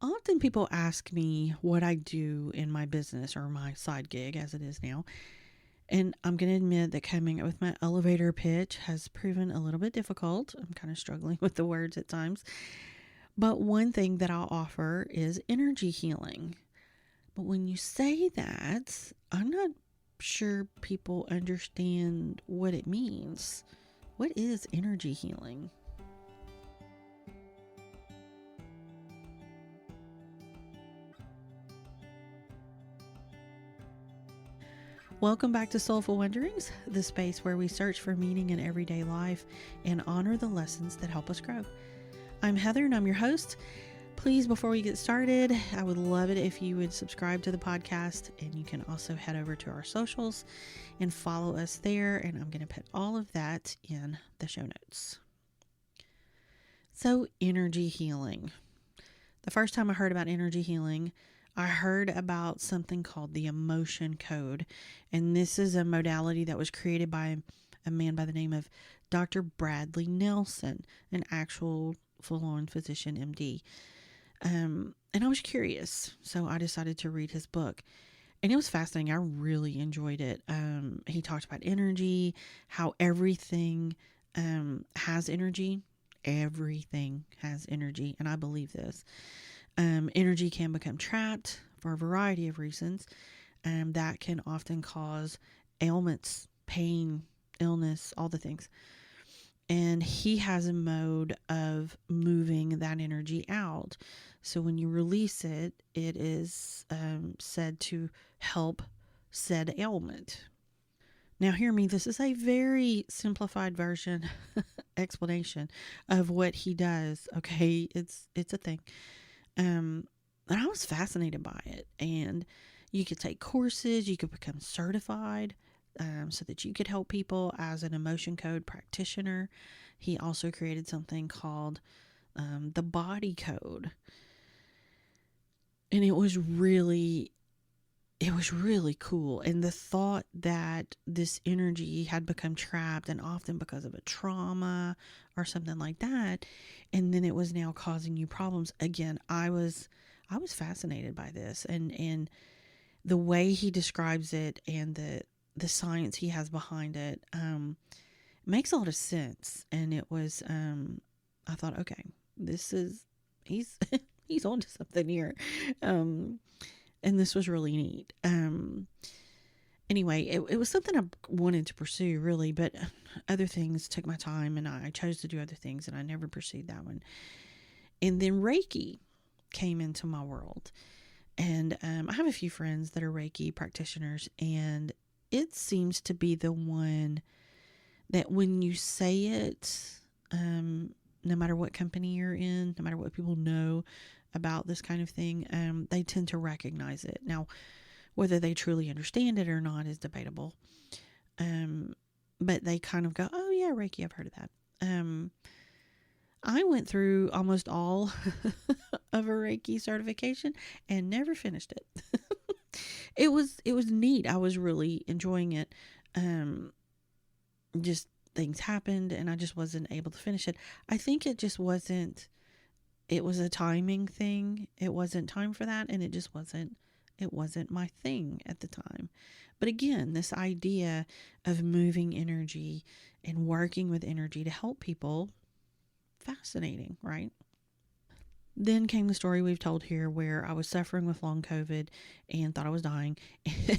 Often people ask me what I do in my business or my side gig as it is now. And I'm going to admit that coming up with my elevator pitch has proven a little bit difficult. I'm kind of struggling with the words at times. But one thing that I'll offer is energy healing. But when you say that, I'm not sure people understand what it means. What is energy healing? Welcome back to Soulful Wonderings, the space where we search for meaning in everyday life and honor the lessons that help us grow. I'm Heather and I'm your host. Please, before we get started, I would love it if you would subscribe to the podcast, and you can also head over to our socials and follow us there. And I'm going to put all of that in the show notes. So, energy healing. The first time I heard about energy healing, I heard about something called the emotion code. And this is a modality that was created by a man by the name of Dr. Bradley Nelson, an actual full-on physician, MD. And I was curious, so I decided to read his book. And it was fascinating. I really enjoyed it. He talked about energy, how everything has energy. Everything has energy, and I believe this. Energy can become trapped for a variety of reasons. That can often cause ailments, pain, illness, all the things. And he has a mode of moving that energy out. So when you release it, it is said to help said ailment. Now, hear me, this is a very simplified version explanation of what he does. Okay, it's a thing. And I was fascinated by it. And you could take courses, you could become certified so that you could help people as an emotion code practitioner. He also created something called the body code. And it was really cool. And the thought that this energy had become trapped, and often because of a trauma or something like that, and then it was now causing you problems. Again, I was fascinated by this, and the way he describes it, and the science he has behind it, makes a lot of sense. And it was, I thought, okay, this is, he's he's onto something here. And this was really neat. Anyway, it was something I wanted to pursue, really, but other things took my time, and I chose to do other things, and I never pursued that one. And then Reiki came into my world. And I have a few friends that are Reiki practitioners, and it seems to be the one that when you say it, no matter what company you're in, no matter what people know about this kind of thing, they tend to recognize it. Now, whether they truly understand it or not is debatable. But they kind of go, oh yeah, Reiki, I've heard of that. I went through almost all of a Reiki certification and never finished it. It was neat. I was really enjoying it. Just things happened and I just wasn't able to finish it. I think it just wasn't, it was a timing thing. It wasn't time for that, and it wasn't my thing at the time. But again, this idea of moving energy and working with energy to help people, fascinating, right? Then came the story we've told here where I was suffering with long COVID and thought I was dying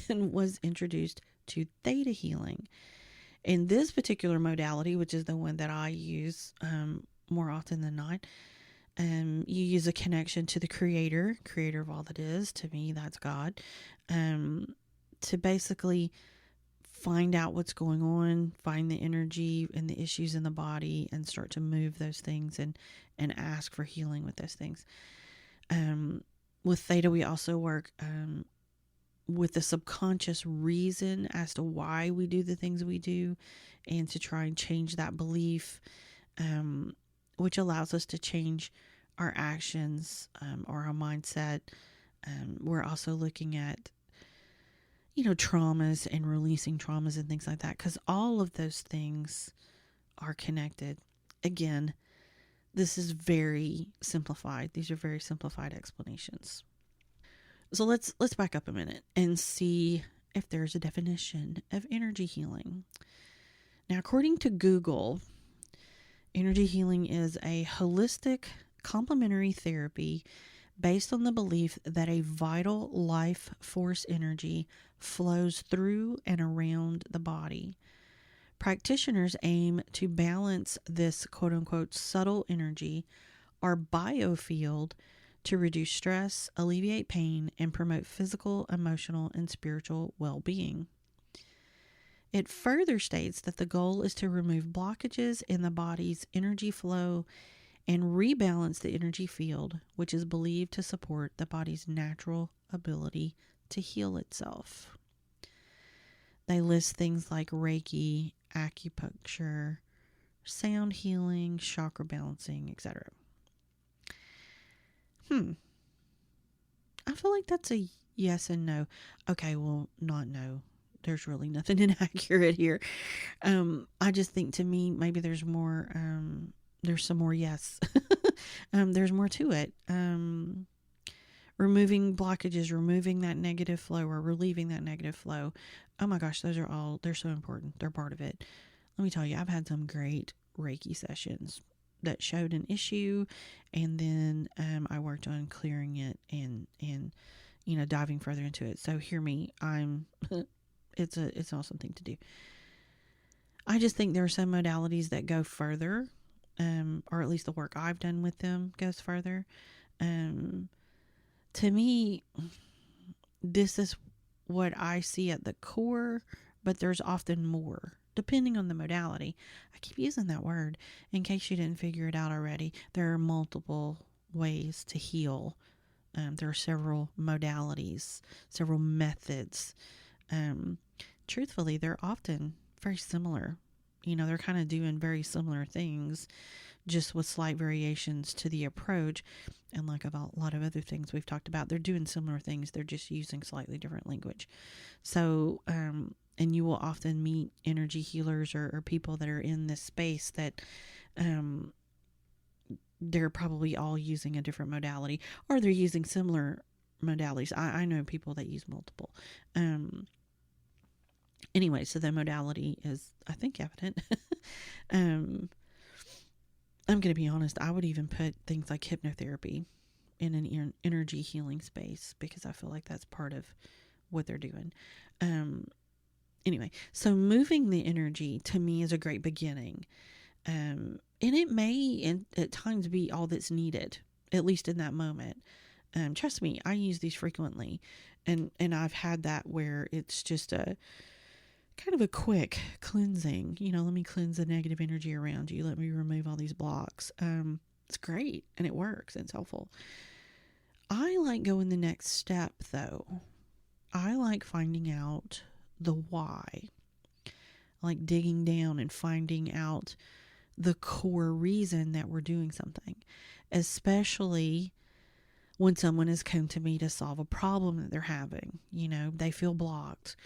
and was introduced to theta healing. In this particular modality, which is the one that I use more often than not, you use a connection to the creator of all that is. To me, that's God. To basically find out what's going on, find the energy and the issues in the body, and start to move those things and ask for healing with those things. With theta, we also work with the subconscious reason as to why we do the things we do, and to try and change that belief, which allows us to change our actions or our mindset. We're also looking at, traumas and releasing traumas and things like that, because all of those things are connected. Again, This is very simplified. These are very simplified explanations. So let's back up a minute and see if there's a definition of energy healing. Now, according to Google, energy healing is a holistic complementary therapy based on the belief that a vital life force energy flows through and around the body. Practitioners aim to balance this quote unquote subtle energy or biofield to reduce stress, alleviate pain, and promote physical, emotional, and spiritual well being. It further states that the goal is to remove blockages in the body's energy flow and rebalance the energy field, which is believed to support the body's natural ability to heal itself. They list things like Reiki, acupuncture, sound healing, chakra balancing, etc. I feel like that's a yes and no. Okay, well, not no. There's really nothing inaccurate here. I just think to me, maybe there's more, there's some more yes. There's more to it. Removing blockages, removing that negative flow or relieving that negative flow. Oh my gosh, those are all, they're so important. They're part of it. Let me tell you, I've had some great Reiki sessions that showed an issue, and then I worked on clearing it and diving further into it. So hear me, I'm it's an awesome thing to do. I just think there are some modalities that go further, or at least the work I've done with them goes further. Um, to me, this is what I see at the core, but there's often more depending on the modality. I keep using that word in case you didn't figure it out already. There are multiple ways to heal. There are several modalities, several methods. Um, Truthfully, they're often very similar. They're kind of doing very similar things, just with slight variations to the approach. And like a lot of other things we've talked about, they're doing similar things. They're just using slightly different language. So, and you will often meet energy healers or people that are in this space that they're probably all using a different modality, or they're using similar modalities. I know people that use multiple. Anyway, so the modality is, I think, evident. I'm going to be honest, I would even put things like hypnotherapy in an energy healing space because I feel like that's part of what they're doing. Anyway, so moving the energy to me is a great beginning. And it may at times be all that's needed, at least in that moment. Trust me, I use these frequently. And I've had that where it's just a kind of a quick cleansing. Let me cleanse the negative energy around you. Let me remove all these blocks. It's great and it works. It's helpful. I like going the next step though. I like finding out the why. I like digging down and finding out the core reason that we're doing something, especially when someone has come to me to solve a problem that they're having. They feel blocked.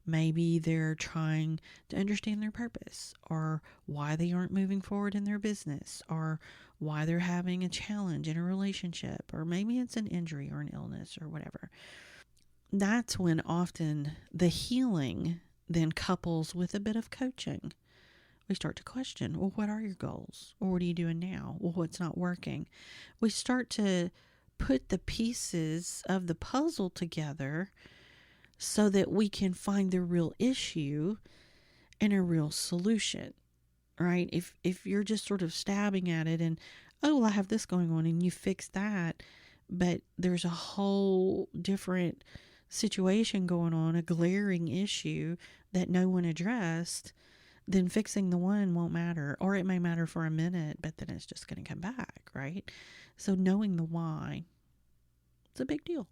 Maybe they're trying to understand their purpose or why they aren't moving forward in their business or why they're having a challenge in a relationship, or maybe it's an injury or an illness or whatever. That's when often the healing then couples with a bit of coaching. We start to question, well, what are your goals? Or what are you doing now? Well, what's not working? We start to put the pieces of the puzzle together so that we can find the real issue and a real solution, right? If you're just sort of stabbing at it and, oh, well, I have this going on and you fix that, but there's a whole different situation going on, a glaring issue that no one addressed, then fixing the one won't matter, or it may matter for a minute, but then it's just going to come back, right? So knowing the why, it's a big deal.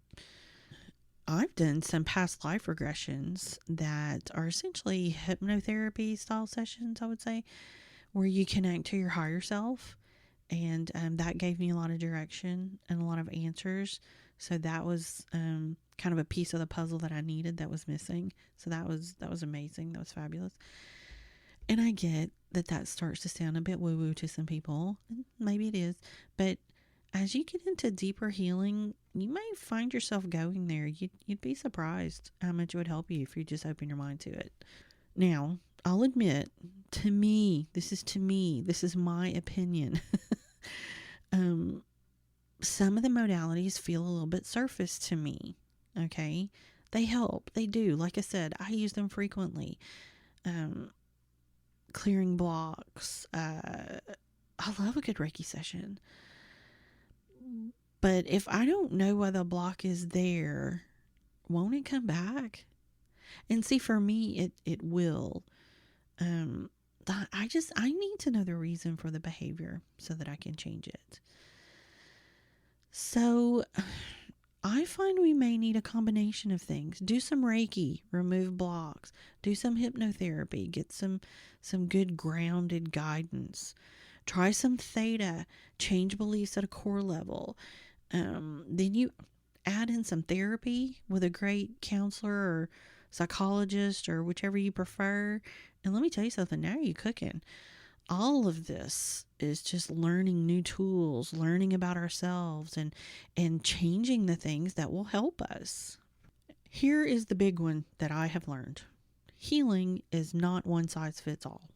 I've done some past life regressions that are essentially hypnotherapy style sessions, I would say, where you connect to your higher self. And that gave me a lot of direction and a lot of answers. So that was kind of a piece of the puzzle that I needed that was missing. So that was amazing. That was fabulous. And I get that starts to sound a bit woo-woo to some people. Maybe it is. But as you get into deeper healing, you may find yourself going there. You'd be surprised how much it would help you if you just open your mind to it. Now, I'll admit, to me, this is my opinion. Some of the modalities feel a little bit surface to me. Okay. They help. They do. Like I said, I use them frequently. Clearing blocks. I love a good Reiki session. But if I don't know why the block is there, won't it come back? And see, for me, it will. I need to know the reason for the behavior so that I can change it. So I find we may need a combination of things. Do some Reiki, remove blocks, do some hypnotherapy, get some good grounded guidance. Try some theta, change beliefs at a core level. Then you add in some therapy with a great counselor or psychologist or whichever you prefer. And let me tell you something, now you're cooking. All of this is just learning new tools, learning about ourselves, and changing the things that will help us. Here is the big one that I have learned. Healing is not one size fits all.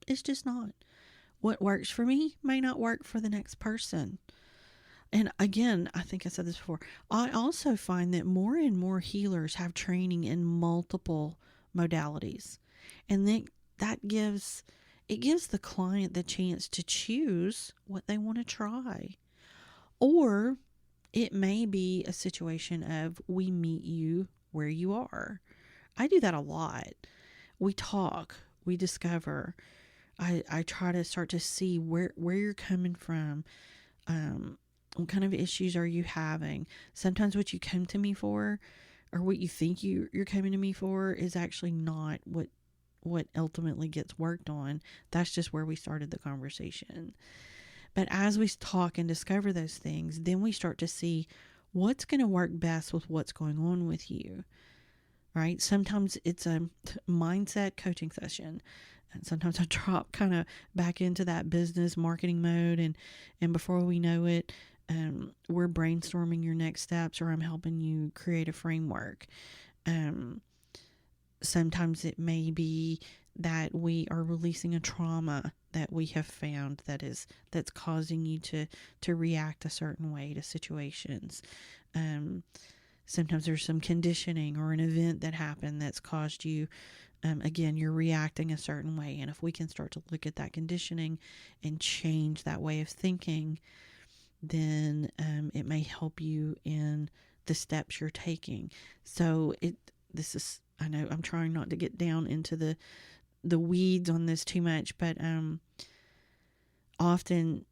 It's just not. What works for me may not work for the next person. And again, I think I said this before, I also find that more and more healers have training in multiple modalities. And then that gives the client the chance to choose what they want to try. Or it may be a situation of we meet you where you are. I do that a lot. We talk, we discover. I try to start to see where you're coming from. What kind of issues are you having? Sometimes what you come to me for, or what you think you're coming to me for, is actually not what ultimately gets worked on. That's just where we started the conversation. But as we talk and discover those things, then we start to see what's going to work best with what's going on with you. Right? Sometimes it's a mindset coaching session. And sometimes I drop kind of back into that business marketing mode. And before we know it, we're brainstorming your next steps, or I'm helping you create a framework. Sometimes it may be that we are releasing a trauma that we have found that's causing you to react a certain way to situations. Sometimes there's some conditioning or an event that happened that's caused you, again, you're reacting a certain way. And if we can start to look at that conditioning and change that way of thinking, then it may help you in the steps you're taking. So I know I'm trying not to get down into the weeds on this too much, but often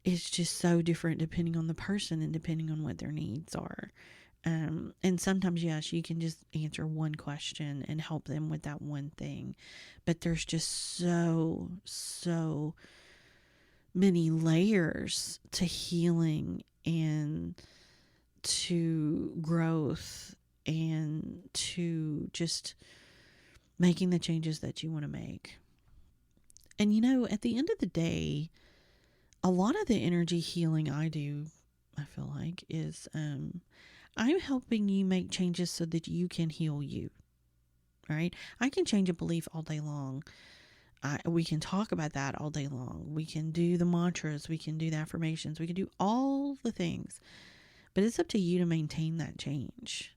it's just so different depending on the person and depending on what their needs are. And sometimes, yes, you can just answer one question and help them with that one thing. But there's just so many layers to healing and to growth and to just making the changes that you want to make. And at the end of the day, a lot of the energy healing I do, I feel like, is I'm helping you make changes so that you can heal you, right? I can change a belief all day long. We can talk about that all day long. We can do the mantras. We can do the affirmations. We can do all the things. But it's up to you to maintain that change,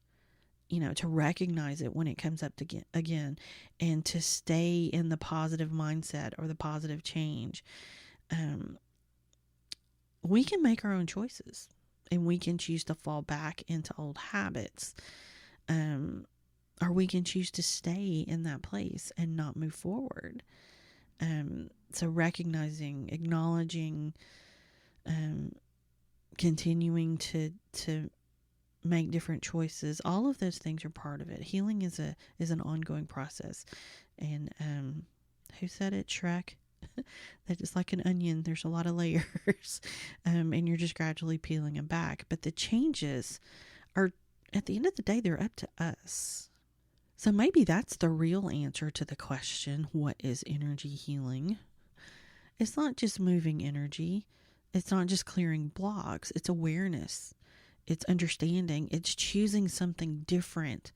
to recognize it when it comes up again, and to stay in the positive mindset or the positive change. We can make our own choices, and we can choose to fall back into old habits. Or we can choose to stay in that place and not move forward. So recognizing, acknowledging, continuing to make different choices, all of those things are part of it. Healing is an ongoing process. And who said it? Shrek? That it's like an onion. There's a lot of layers, and you're just gradually peeling them back. But the changes are, at the end of the day, they're up to us. So maybe that's the real answer to the question, what is energy healing? It's not just moving energy. It's not just clearing blocks. It's awareness. It's understanding. It's choosing something different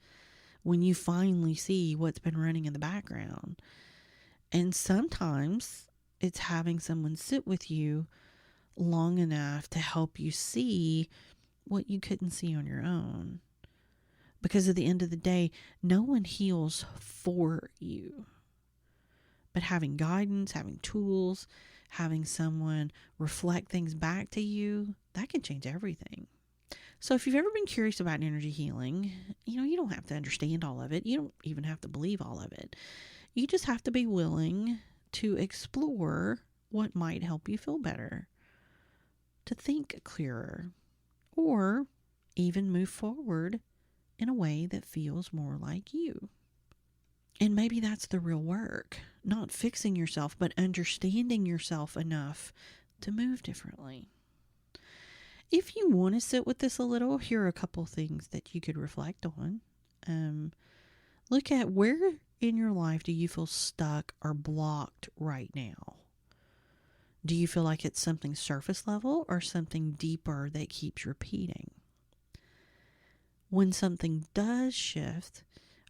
when you finally see what's been running in the background. And sometimes it's having someone sit with you long enough to help you see what you couldn't see on your own. Because at the end of the day, no one heals for you. But having guidance, having tools, having someone reflect things back to you, that can change everything. So if you've ever been curious about energy healing, you don't have to understand all of it. You don't even have to believe all of it. You just have to be willing to explore what might help you feel better, to think clearer, or even move forward in a way that feels more like you. And maybe that's the real work, not fixing yourself, but understanding yourself enough to move differently. If you want to sit with this a little, here are a couple things that you could reflect on. Look at where in your life do you feel stuck or blocked right now? Do you feel like it's something surface level or something deeper that keeps repeating? When something does shift,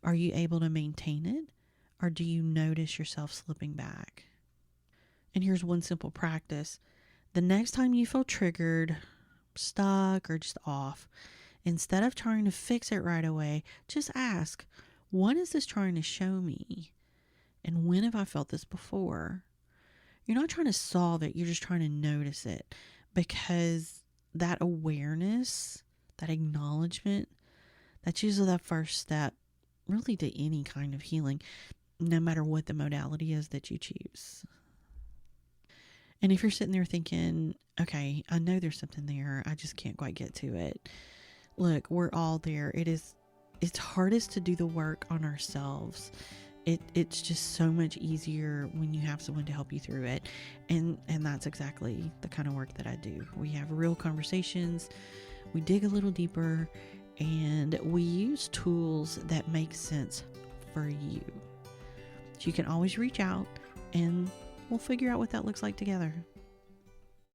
are you able to maintain it, or do you notice yourself slipping back? And here's one simple practice. The next time you feel triggered, stuck, or just off, instead of trying to fix it right away, just ask, what is this trying to show me? And when have I felt this before? You're not trying to solve it. You're just trying to notice it, because that awareness, that acknowledgement, that's usually the first step really to any kind of healing, no matter what the modality is that you choose. And if you're sitting there thinking, okay, I know there's something there, I just can't quite get to it. Look, we're all there. It's hardest to do the work on ourselves. It's just so much easier when you have someone to help you through it. And that's exactly the kind of work that I do. We have real conversations, we dig a little deeper, and we use tools that make sense for you. So you can always reach out and we'll figure out what that looks like together.